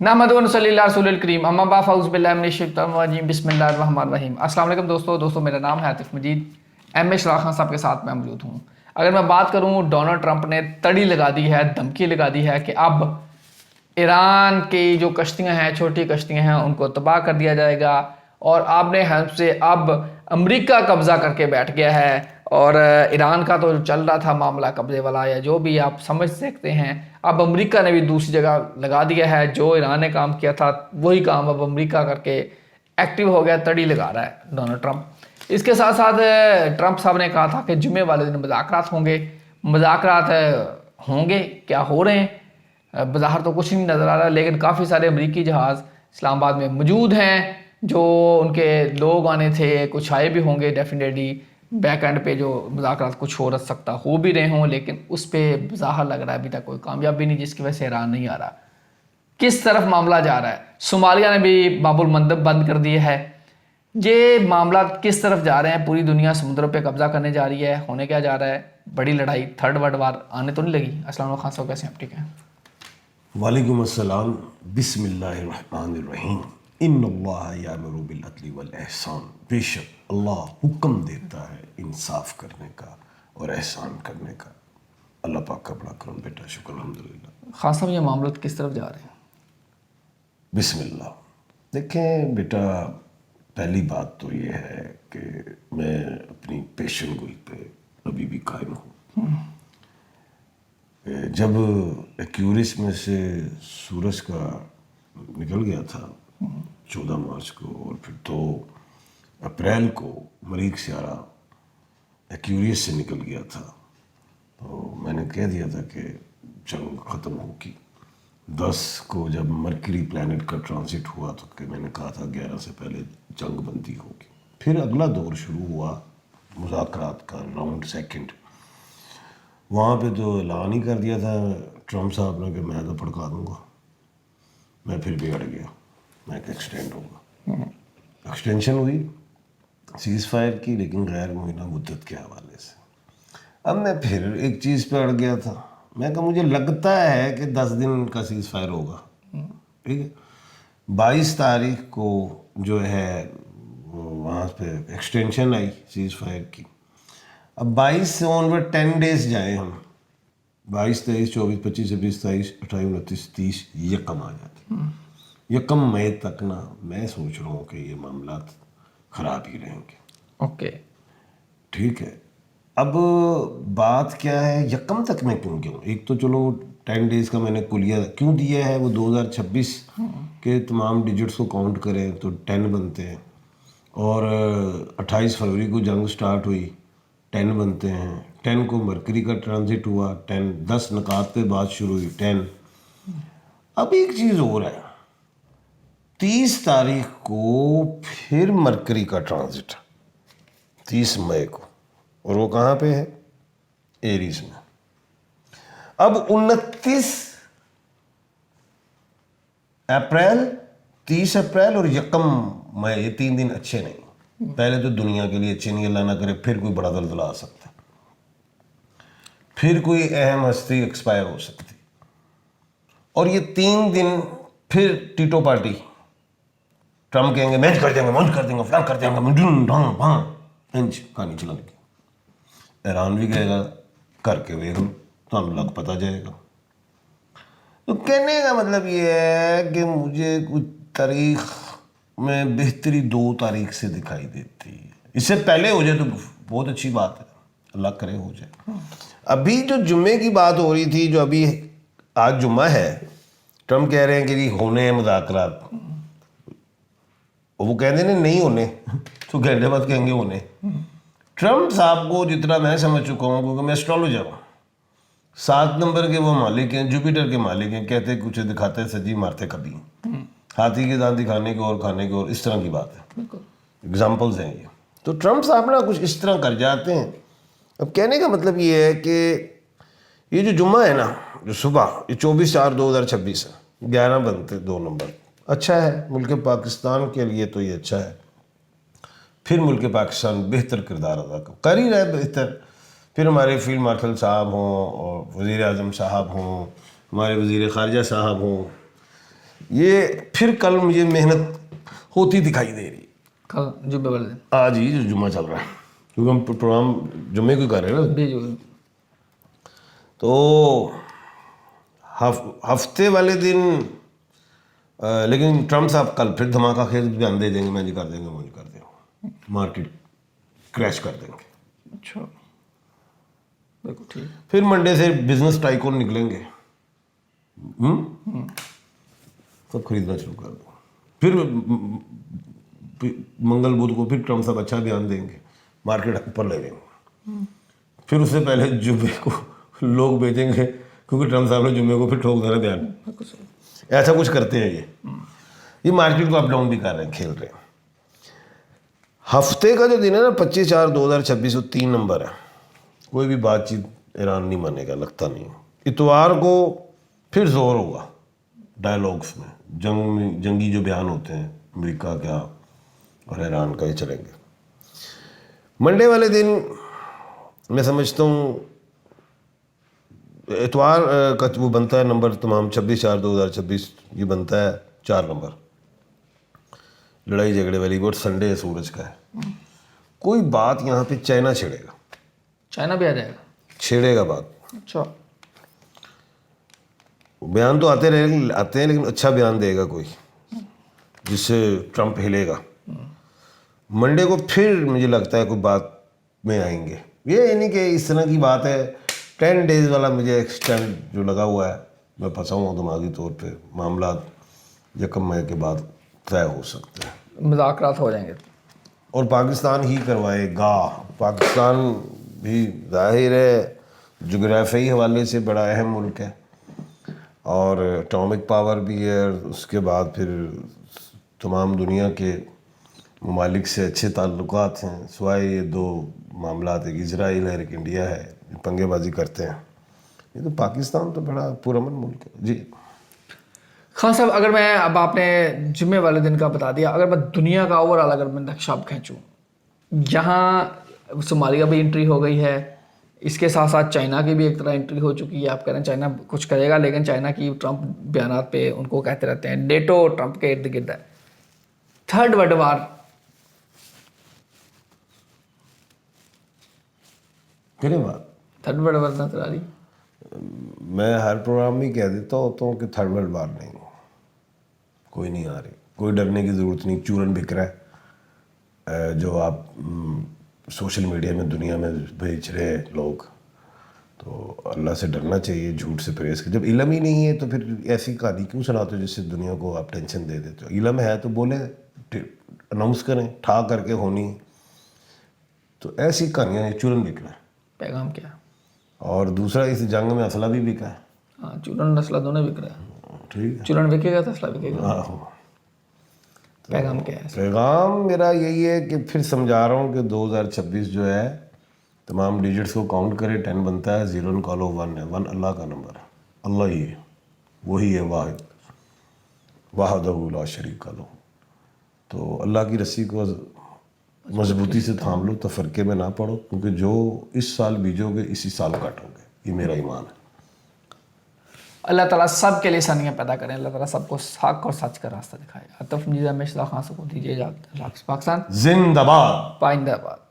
نحمدہ و صلی اللہ رسول الکریم اما بعد فاعوذ باللہ من الشیطان الرجیم بسم اللہ الرحمن الرحیم۔ السلام علیکم دوستو میرا نام ہے عاطف مجید، ایم اے شراح خان صاحب کے ساتھ میں موجود ہوں۔ اگر میں بات کروں، ڈونلڈ ٹرمپ نے تڑی لگا دی ہے، دھمکی لگا دی ہے کہ اب ایران کی جو کشتیاں ہیں، چھوٹی کشتیاں ہیں، ان کو تباہ کر دیا جائے گا، اور آپ نے ہیلپ سے اب امریکہ قبضہ کر کے بیٹھ گیا ہے، اور ایران کا تو چل رہا تھا معاملہ قبضے والا، یا جو بھی آپ سمجھ سکتے ہیں، اب امریکہ نے بھی دوسری جگہ لگا دیا ہے۔ جو ایران نے کام کیا تھا وہی کام اب امریکہ کر کے ایکٹیو ہو گیا، تڑی لگا رہا ہے ڈونلڈ ٹرمپ۔ اس کے ساتھ ساتھ ٹرمپ صاحب نے کہا تھا کہ جمعے والے دن مذاکرات ہوں گے۔ مذاکرات ہوں گے، کیا ہو رہے ہیں؟ بظاہر تو کچھ نہیں نظر آ رہا، لیکن کافی سارے امریکی جہاز اسلام آباد میں موجود ہیں، جو ان کے لوگ آنے تھے، کچھ آئے بھی ہوں گے ڈیفینیٹلی۔ بیک اینڈ پہ جو مذاکرات کچھ ہو سکتا ہو بھی رہے ہوں، لیکن اس پہ ظاہر لگ رہا ہے ابھی تک کوئی کامیابی نہیں، جس کی وجہ سے ایران نہیں آ رہا۔ کس طرف معاملہ جا رہا ہے؟ صومالیہ نے بھی باب المندب بند کر دی ہے۔ یہ معاملات کس طرف جا رہے ہیں؟ پوری دنیا سمندروں پہ قبضہ کرنے جا رہی ہے، ہونے کیا جا رہا ہے؟ بڑی لڑائی، تھرڈ ورلڈ وار آنے تو نہیں لگی؟ السلام علیکم خان صاحب، کیسے ہیں آپ؟ ٹھیک ہیں؟ وعلیکم السلام۔ بسم اللہ الرحمن الرحیم۔ ان اللہ یامر بالعدل والاحسان، بے شک اللہ حکم دیتا ہے انصاف کرنے کا اور احسان کرنے کا۔ اللہ پاک کا بڑا کرم بیٹا، شکر الحمدللہ۔ خان صاحب، یہ معاملات کس طرف جا رہے ہیں؟ بسم اللہ۔ دیکھیں بیٹا، پہلی بات تو یہ ہے کہ میں اپنی پیشن گوئی پہ ابھی بھی قائم ہوں۔ جب ایکیورس میں سے سورج کا نکل گیا تھا 14 مارچ کو، اور پھر 2 اپریل کو مریخ سیارہ ایکیورس سے نکل گیا تھا، تو میں نے کہہ دیا تھا کہ جنگ ختم ہوگی۔ 10 کو جب مرکری پلانٹ کا ٹرانزٹ ہوا تو کہ میں نے کہا تھا 11 سے پہلے جنگ بندی ہوگی۔ پھر اگلا دور شروع ہوا مذاکرات کا، راؤنڈ سیکنڈ۔ وہاں پہ تو اعلان ہی کر دیا تھا ٹرمپ صاحب نے کہ میں تو پھڑکا دوں گا۔ میں پھر بھی اڑ گیا، میں کہ ایکسٹینڈ ہوگا۔ ایکسٹینشن ہوئی سیز فائر کی، لیکن غیر معینہ مدت کے حوالے سے۔ اب میں پھر ایک چیز پہ اڑ گیا تھا، میں کہ مجھے لگتا ہے کہ 10 دن کا سیز فائر ہوگا، ٹھیک ہے۔ 22 تاریخ کو جو ہے وہاں پہ ایکسٹینشن آئی سیز فائر کی۔ اب 22 سے آنورڈ 10 ڈیز جائیں ہم، 22 23 24 25 26 27 28 29 30 یکم آ جاتے، یکم مئی تک نا میں سوچ رہا ہوں کہ یہ معاملات خراب ہی رہیں گے۔ اوکے، ٹھیک ہے۔ اب بات کیا ہے، یکم تک میں کیوں گیا؟ ایک تو چلو 10 ڈیز کا میں نے کلیہ کیوں دیا ہے، وہ 2026 کے تمام ڈیجٹس کو کاؤنٹ کریں تو 10 بنتے ہیں، اور 28 فروری کو جنگ سٹارٹ ہوئی، 10 بنتے ہیں۔ 10 کو مرکری کا ٹرانزٹ ہوا، 10 نکات پہ بات شروع ہوئی، 10۔ اب ایک چیز اور ہے، 30 تاریخ کو پھر مرکری کا ٹرانزٹ، 30 مئی کو، اور وہ کہاں پہ ہے؟ ایریز میں۔ اب 29 اپریل، 30 اپریل اور یکم مئی، یہ 3 دن اچھے نہیں۔ پہلے تو دنیا کے لیے اچھے نہیں، اللہ نہ کرے پھر کوئی بڑا زلزلہ آ سکتا، پھر کوئی اہم ہستی ایکسپائر ہو سکتی، اور یہ 3 دن پھر ٹیٹو پارٹی، ٹرمپ کہیں گے مینج کر دیں گے، منج کر دیں گے، فلاں کر دیں گے، انج کہانی چلا لگی۔ ایران بھی کہے گا کر کے ویکھ لو، تو ہم لگ پتہ جائے گا۔ تو کہنے کا مطلب یہ ہے کہ مجھے کچھ تاریخ میں بہتری 2 تاریخ سے دکھائی دیتی ہے۔ اس سے پہلے ہو جائے تو بہت اچھی بات ہے، اللہ کرے ہو جائے۔ ابھی جو جمعے کی بات ہو رہی تھی، جو ابھی آج جمعہ ہے، ٹرمپ کہہ رہے ہیں کہ جی ہونے ہیں مذاکرات، وہ کہہ دیں نہیں ہونے تو گھنٹے بعد کہیں گے ہونے۔ ٹرمپ صاحب کو جتنا میں سمجھ چکا ہوں، کیونکہ میں اسٹرالوجر ہوں، 7 نمبر کے وہ مالک ہیں، جوپیٹر کے مالک ہیں، کہتے کچھ دکھاتے سجی مارتے کبھی، ہاتھی کے دانت دکھانے کو اور کھانے کو، اور اس طرح کی بات ہے، اگزامپلز ہیں یہ۔ تو ٹرمپ صاحب نا کچھ اس طرح کر جاتے ہیں۔ اب کہنے کا مطلب یہ ہے کہ یہ جو جمعہ ہے نا، جو صبح، یہ 24/4/2026 ہے، 11 بنتے 2 نمبر، اچھا ہے ملک پاکستان کے لیے، تو یہ اچھا ہے۔ پھر ملک پاکستان بہتر کردار ادا کر ہی رہے، بہتر۔ پھر ہمارے فیلڈ مارشل صاحب ہوں، اور وزیر اعظم صاحب ہوں، ہمارے وزیر خارجہ صاحب ہوں، یہ پھر کل مجھے محنت ہوتی دکھائی دے رہی. کل جمعے والے دن آج ہی جو جمعہ چل رہا ہے, کیونکہ ہم پروگرام جمعے کو کر رہے ہیں نا, جی جی. تو ہفتے والے دن لیکن ٹرمپ صاحب کل پھر دھماکہ خیز بیان دے دیں گے, میں جی کر دیں گے, وہ جی کر دیں گے, مارکیٹ کریش کر دیں گے. اچھا بالکل ٹھیک. پھر منڈے سے بزنس ٹائکون نکلیں گے, سب خریدنا شروع کر دو. پھر منگل بدھ کو پھر ٹرمپ صاحب اچھا بیان دیں گے, مارکیٹ اوپر لے لیں گے. پھر اس سے پہلے جمعے کو لوگ بیچیں گے, کیونکہ ٹرمپ صاحب نے جمعے کو پھر ٹھوک دینا بیان. ایسا کچھ کرتے ہیں یہ مارکیٹ کو اپ ڈاؤن بھی کر رہے ہیں, کھیل رہے ہیں. ہفتے کا جو دن ہے نا 25/4/2026 وہ 3 نمبر ہے. کوئی بھی بات چیت ایران نہیں مانے گا, لگتا نہیں. اتوار کو پھر زور ہوگا ڈائلاگس میں, جنگی جو بیان ہوتے ہیں امریکہ کا اور ایران کا, یہ چلیں گے. منڈے والے دن میں سمجھتا ہوں اتوار کا وہ بنتا ہے نمبر تمام 26/4/2026, یہ بنتا ہے 4 نمبر, لڑائی جھگڑے والی. اور سنڈے ہے, سورج کا ہے. کوئی بات یہاں پہ چائنا چھیڑے گا, چائنا بھی آ جائے گا, چھیڑے گا بات. اچھا بیان تو آتے ہیں لیکن اچھا بیان دے گا کوئی, جس سے ٹرمپ ہلے گا. منڈے کو پھر مجھے لگتا ہے کوئی بات میں آئیں گے. یہ نہیں کہ اس طرح کی بات ہے 10 days والا مجھے ایکسٹینڈ جو لگا ہوا ہے, میں پھنسا ہوں دماغی طور پہ. معاملات 1 مئی کے بعد طے ہو سکتے ہیں, مذاکرات ہو جائیں گے. اور پاکستان ہی کروائے گا. پاکستان بھی ظاہر ہے جغرافیائی حوالے سے بڑا اہم ملک ہے, اور اٹامک پاور بھی ہے. اس کے بعد پھر تمام دنیا کے ممالک سے اچھے تعلقات ہیں, سوائے یہ 2 معاملات, ایک اسرائیل ہے, ایک انڈیا ہے, پنگے بازی کرتے ہیں. یہ تو پاکستان تو بڑا پرامن ملک ہے. جی خان صاحب, اگر میں اب آپ نے جمعے والے دن کا بتا دیا, اگر میں دنیا کا اوور آل اگر میں نقشہ کھینچوں, یہاں صومالیہ بھی انٹری ہو گئی ہے, اس کے ساتھ ساتھ چائنا کی بھی ایک طرح انٹری ہو چکی ہے. آپ کہہ رہے ہیں چائنا کچھ کرے گا, لیکن چائنا کی ٹرمپ بیانات پہ ان کو کہتے رہتے ہیں نیٹو ٹرمپ کے ارد گرد ہے. 3rd ورلڈ وار کرے بات 3rd ورلڈ وار نظر آ رہی. میں ہر پروگرام میں کہہ دیتا ہوتا ہوں کہ 3rd ورلڈ وار نہیں, کوئی نہیں آ رہی, کوئی ڈرنے کی ضرورت نہیں. چورن بک رہا ہے جو آپ سوشل میڈیا میں دنیا میں بھیج رہے لوگ, تو اللہ سے ڈرنا چاہیے, جھوٹ سے پرہیز کر. جب علم ہی نہیں ہے تو پھر ایسی کہانی کیوں سناتے ہو جس سے دنیا کو آپ ٹینشن دے دیتے ہو؟ علم ہے تو بولے, اناؤنس کریں, ٹھا کر کے ہونی. تو ایسی کہانیاں چورن بک رہا ہے. پیغام کیا؟ اور دوسرا اس جنگ میں اسلحہ بھی بکا ہے. ہاں, چورن اسلحہ دونوں بک رہا ہے. ٹھیک ہے, چورن بکے گا تو اسلحہ بکے گا. پیغام کیا ہے؟ پیغام میرا یہی ہے کہ پھر سمجھا رہا ہوں کہ 2026 جو ہے تمام ڈیجٹس کو کاؤنٹ کرے. 10 بنتا ہے, 0 نکالو 1 ہے. 1 اللہ کا نمبر ہے, اللہ ہی ہے, وہی ہے واحد, وحدہ لا شریک لہ. تو اللہ کی رسی کو مضبوطی سے تھام لو, تفرقے میں نہ پڑو, کیونکہ جو اس سال بیجو گے اسی سال کاٹو گے. یہ میرا ایمان ہے. اللہ تعالیٰ سب کے لیے آسانیاں پیدا کریں. اللہ تعالیٰ سب کو حق اور سچ کا راستہ دکھائے. عاطف مجید خان کو دیجیے اجازت. پاکستان زندہ باد. پائندہ باد.